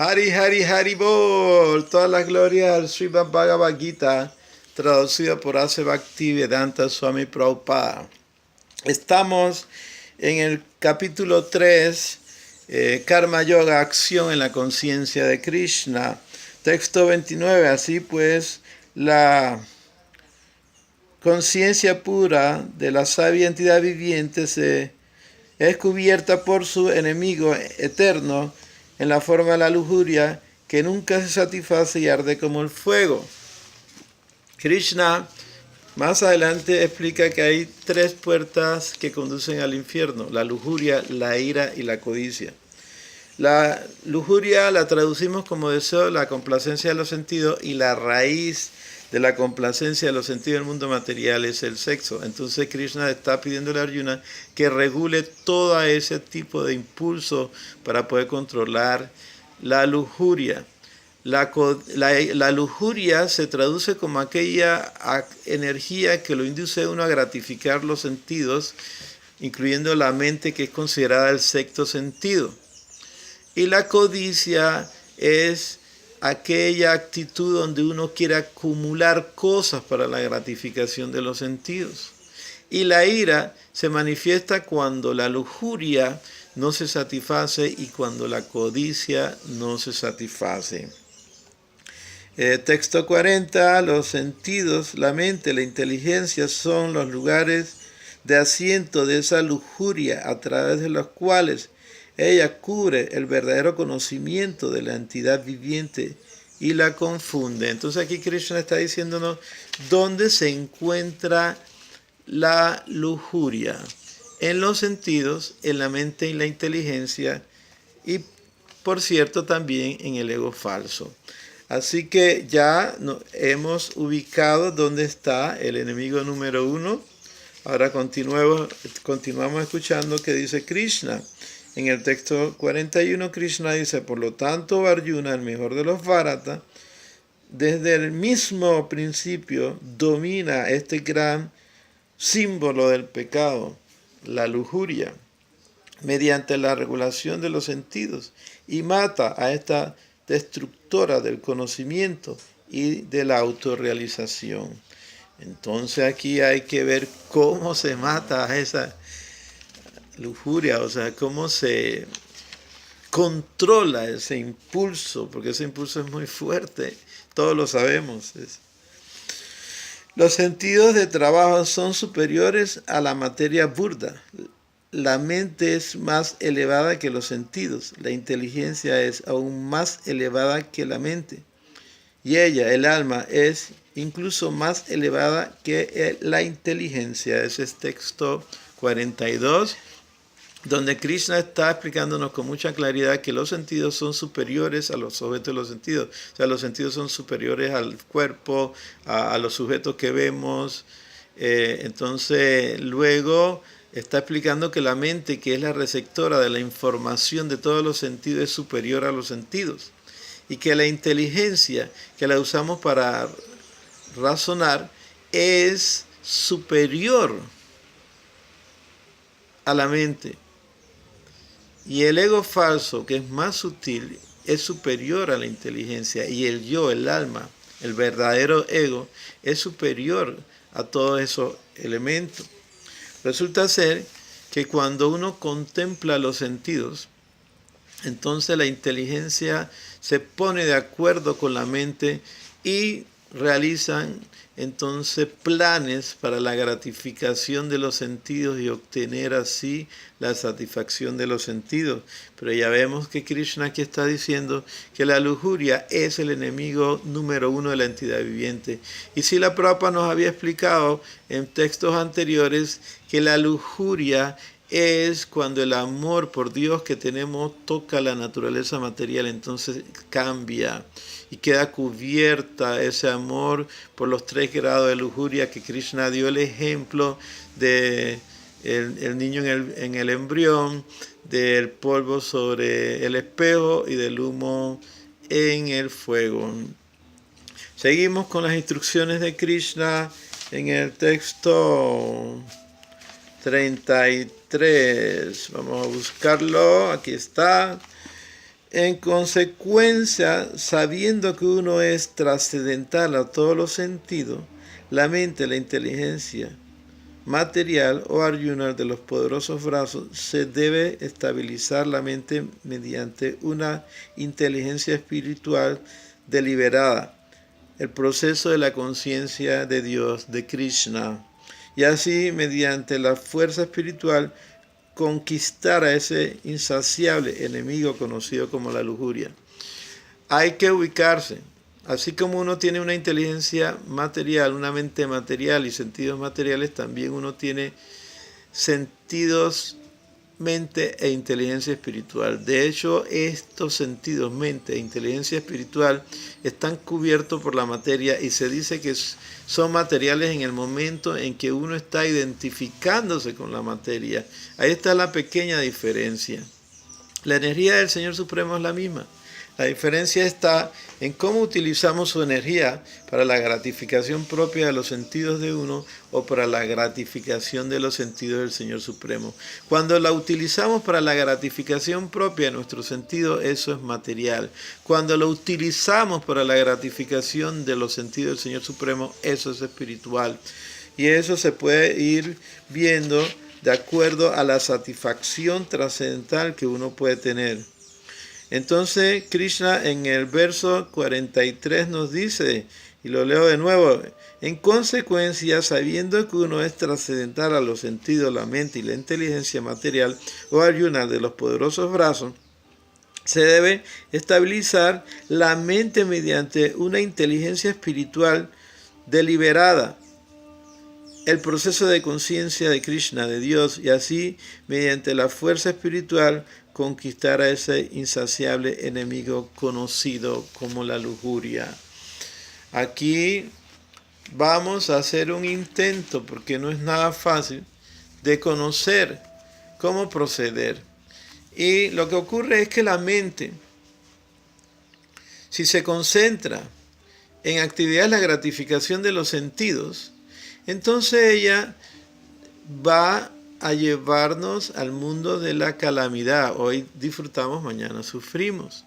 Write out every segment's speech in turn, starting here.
Hari Hari Hari Bol, todas las glorias al Srimad Bhagavad Gita, traducida por A.C. Bhaktivedanta Swami Prabhupada. Estamos en el capítulo 3, Karma Yoga, acción en la conciencia de Krishna. Texto 29, así pues, la conciencia pura de la sabia entidad viviente es cubierta por su enemigo eterno en la forma de la lujuria, que nunca se satisface y arde como el fuego. Krishna más adelante explica que hay tres puertas que conducen al infierno: la lujuria, la ira y la codicia. La lujuria la traducimos como deseo, la complacencia de los sentidos, y la raíz de la complacencia de los sentidos del mundo material es el sexo. Entonces Krishna está pidiéndole a Arjuna que regule todo ese tipo de impulso para poder controlar la lujuria. La lujuria se traduce como aquella energía que lo induce a uno a gratificar los sentidos, incluyendo la mente, que es considerada el sexto sentido. Y la codicia es aquella actitud donde uno quiere acumular cosas para la gratificación de los sentidos. Y la ira se manifiesta cuando la lujuria no se satisface y cuando la codicia no se satisface. Texto 40, los sentidos, la mente, la inteligencia son los lugares de asiento de esa lujuria a través de los cuales ella cubre el verdadero conocimiento de la entidad viviente y la confunde. Entonces aquí Krishna está diciéndonos dónde se encuentra la lujuria: en los sentidos, en la mente y la inteligencia, y por cierto también en el ego falso. Así que ya hemos ubicado dónde está el enemigo número 1. Ahora continuamos escuchando que dice Krishna. En el texto 41, Krishna dice: por lo tanto, Arjuna, el mejor de los Bharata, desde el mismo principio domina este gran símbolo del pecado, la lujuria, mediante la regulación de los sentidos, y mata a esta destructora del conocimiento y de la autorrealización. Entonces aquí hay que ver cómo se mata a esa lujuria, o sea, cómo se controla ese impulso, porque ese impulso es muy fuerte, todos lo sabemos. Los sentidos de trabajo son superiores a la materia burda. La mente es más elevada que los sentidos, la inteligencia es aún más elevada que la mente, y ella, el alma, es incluso más elevada que la inteligencia. Ese es texto 42, donde Krishna está explicándonos con mucha claridad que los sentidos son superiores a los objetos de los sentidos. O sea, los sentidos son superiores al cuerpo, a los sujetos que vemos. Entonces, luego está explicando que la mente, que es la receptora de la información de todos los sentidos, es superior a los sentidos. Y que la inteligencia, que la usamos para razonar, es superior a la mente. Y el ego falso, que es más sutil, es superior a la inteligencia. Y el yo, el alma, el verdadero ego, es superior a todos esos elementos. Resulta ser que cuando uno contempla los sentidos, entonces la inteligencia se pone de acuerdo con la mente y realizan entonces planes para la gratificación de los sentidos y obtener así la satisfacción de los sentidos. Pero ya vemos que Krishna aquí está diciendo que la lujuria es el enemigo número 1 de la entidad viviente. Y si la Prabhupada nos había explicado en textos anteriores que la lujuria es cuando el amor por Dios que tenemos toca la naturaleza material, entonces cambia y queda cubierta ese amor por los 3 grados de lujuria que Krishna dio el ejemplo de el niño en el embrión, del polvo sobre el espejo y del humo en el fuego. Seguimos con las instrucciones de Krishna en el texto 33. Vamos a buscarlo. Aquí está. En consecuencia, sabiendo que uno es trascendental a todos los sentidos, la mente, la inteligencia material o Arjuna de los poderosos brazos, se debe estabilizar la mente mediante una inteligencia espiritual deliberada, el proceso de la conciencia de Dios, de Krishna, y así mediante la fuerza espiritual conquistar a ese insaciable enemigo conocido como la lujuria. Hay que ubicarse. Así como uno tiene una inteligencia material, una mente material y sentidos materiales, también uno tiene sentidos, mente e inteligencia espiritual. De hecho, estos sentidos, mente e inteligencia espiritual, están cubiertos por la materia y se dice que son materiales en el momento en que uno está identificándose con la materia. Ahí está la pequeña diferencia. La energía del Señor Supremo es la misma. La diferencia está en cómo utilizamos su energía para la gratificación propia de los sentidos de uno o para la gratificación de los sentidos del Señor Supremo. Cuando la utilizamos para la gratificación propia de nuestro sentido, eso es material. Cuando lo utilizamos para la gratificación de los sentidos del Señor Supremo, eso es espiritual. Y eso se puede ir viendo de acuerdo a la satisfacción trascendental que uno puede tener. Entonces Krishna en el verso 43 nos dice, y lo leo de nuevo, en consecuencia, sabiendo que uno es trascendental a los sentidos, la mente y la inteligencia material o Arjuna de los poderosos brazos, se debe estabilizar la mente mediante una inteligencia espiritual deliberada, el proceso de conciencia de Krishna, de Dios, y así, mediante la fuerza espiritual, conquistar a ese insaciable enemigo conocido como la lujuria. Aquí vamos a hacer un intento, porque no es nada fácil, de conocer cómo proceder. Y lo que ocurre es que la mente, si se concentra en actividades de la gratificación de los sentidos, entonces ella va a llevarnos al mundo de la calamidad. Hoy disfrutamos, mañana sufrimos.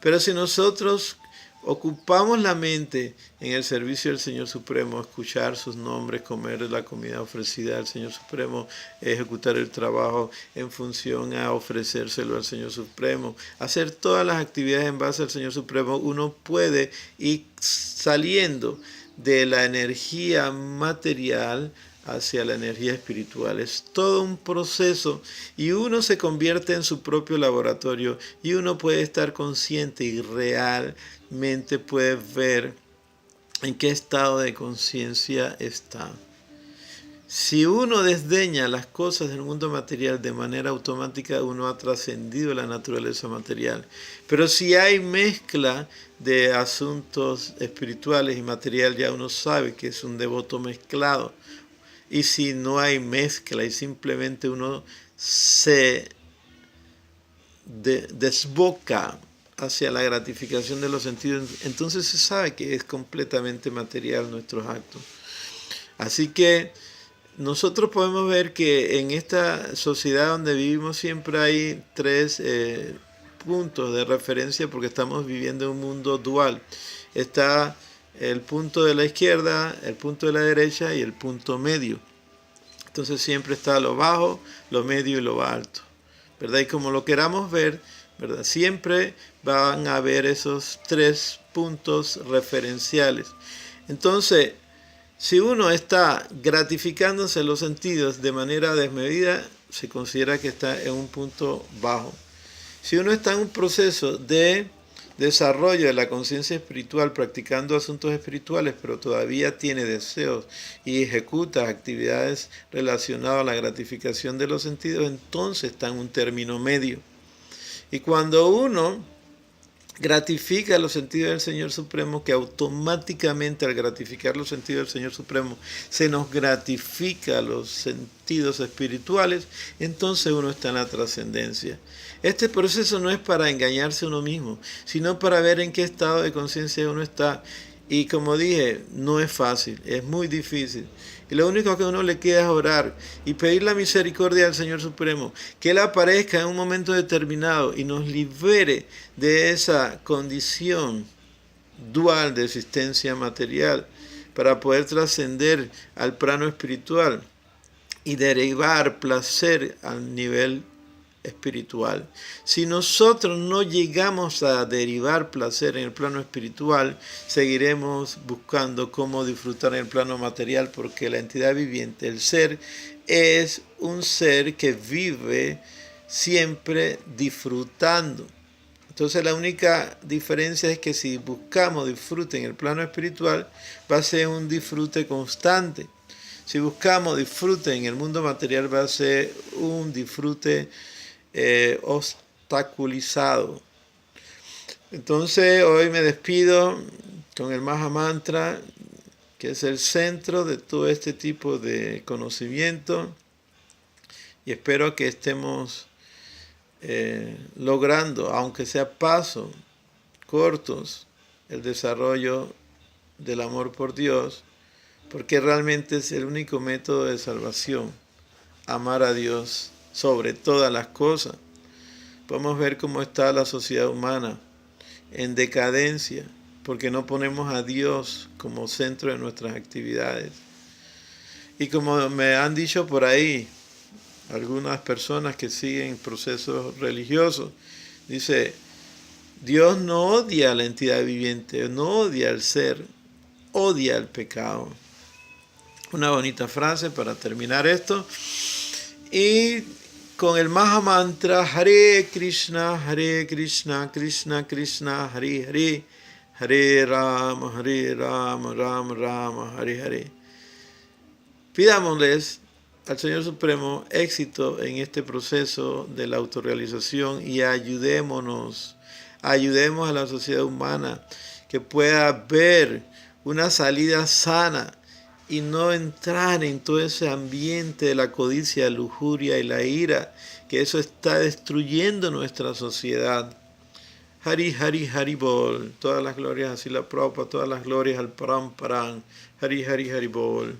Pero si nosotros ocupamos la mente en el servicio del Señor Supremo, escuchar sus nombres, comer la comida ofrecida al Señor Supremo, ejecutar el trabajo en función a ofrecérselo al Señor Supremo, hacer todas las actividades en base al Señor Supremo, uno puede ir saliendo de la energía material hacia la energía espiritual. Es todo un proceso y uno se convierte en su propio laboratorio y uno puede estar consciente y realmente puede ver en qué estado de conciencia está. Si uno desdeña las cosas del mundo material de manera automática, uno ha trascendido la naturaleza material. Pero si hay mezcla de asuntos espirituales y material, ya uno sabe que es un devoto mezclado. Y si no hay mezcla y simplemente uno se desboca hacia la gratificación de los sentidos, entonces se sabe que es completamente material nuestros actos. Así que nosotros podemos ver que en esta sociedad donde vivimos siempre hay tres puntos de referencia porque estamos viviendo en un mundo dual. Está el punto de la izquierda, el punto de la derecha y el punto medio. Entonces siempre está lo bajo, lo medio y lo alto, ¿verdad? Y como lo queramos ver, ¿verdad? Siempre van a haber esos tres puntos referenciales. Entonces, si uno está gratificándose los sentidos de manera desmedida, se considera que está en un punto bajo. Si uno está en un proceso de desarrollo de la conciencia espiritual, practicando asuntos espirituales, pero todavía tiene deseos y ejecuta actividades relacionadas a la gratificación de los sentidos, entonces está en un término medio. Y cuando uno gratifica los sentidos del Señor Supremo, que automáticamente al gratificar los sentidos del Señor Supremo se nos gratifica los sentidos espirituales, entonces uno está en la trascendencia. Este proceso no es para engañarse a uno mismo, sino para ver en qué estado de conciencia uno está. Y como dije, no es fácil, es muy difícil. Y lo único que a uno le queda es orar y pedir la misericordia del Señor Supremo, que Él aparezca en un momento determinado y nos libere de esa condición dual de existencia material para poder trascender al plano espiritual y derivar placer al nivel espiritual. Si nosotros no llegamos a derivar placer en el plano espiritual, seguiremos buscando cómo disfrutar en el plano material, porque la entidad viviente, el ser, es un ser que vive siempre disfrutando. Entonces la única diferencia es que si buscamos disfrute en el plano espiritual, va a ser un disfrute constante. Si buscamos disfrute en el mundo material, va a ser un disfrute obstaculizado. Entonces hoy me despido con el Maha Mantra, que es el centro de todo este tipo de conocimiento, y espero que estemos logrando, aunque sea pasos cortos, el desarrollo del amor por Dios, porque realmente es el único método de salvación, amar a Dios sobre todas las cosas. Podemos ver cómo está la sociedad humana en decadencia, porque no ponemos a Dios como centro de nuestras actividades. Y como me han dicho por ahí algunas personas que siguen procesos religiosos, dice, Dios no odia a la entidad viviente, no odia al ser, odia el pecado. Una bonita frase para terminar esto. Y con el Maha Mantra, Hare Krishna, Krishna Krishna, Hare Hare, Hare Rama, Rama Rama, Hare Hare. Pidámosles al Señor Supremo éxito en este proceso de la autorrealización y ayudemos a la sociedad humana que pueda ver una salida sana y no entrar en todo ese ambiente de la codicia, la lujuria y la ira, que eso está destruyendo nuestra sociedad. Hari Hari Hari Bol, todas las glorias a Srila Prabhupada, todas las glorias al Param Param, Hari Hari Hari Bol.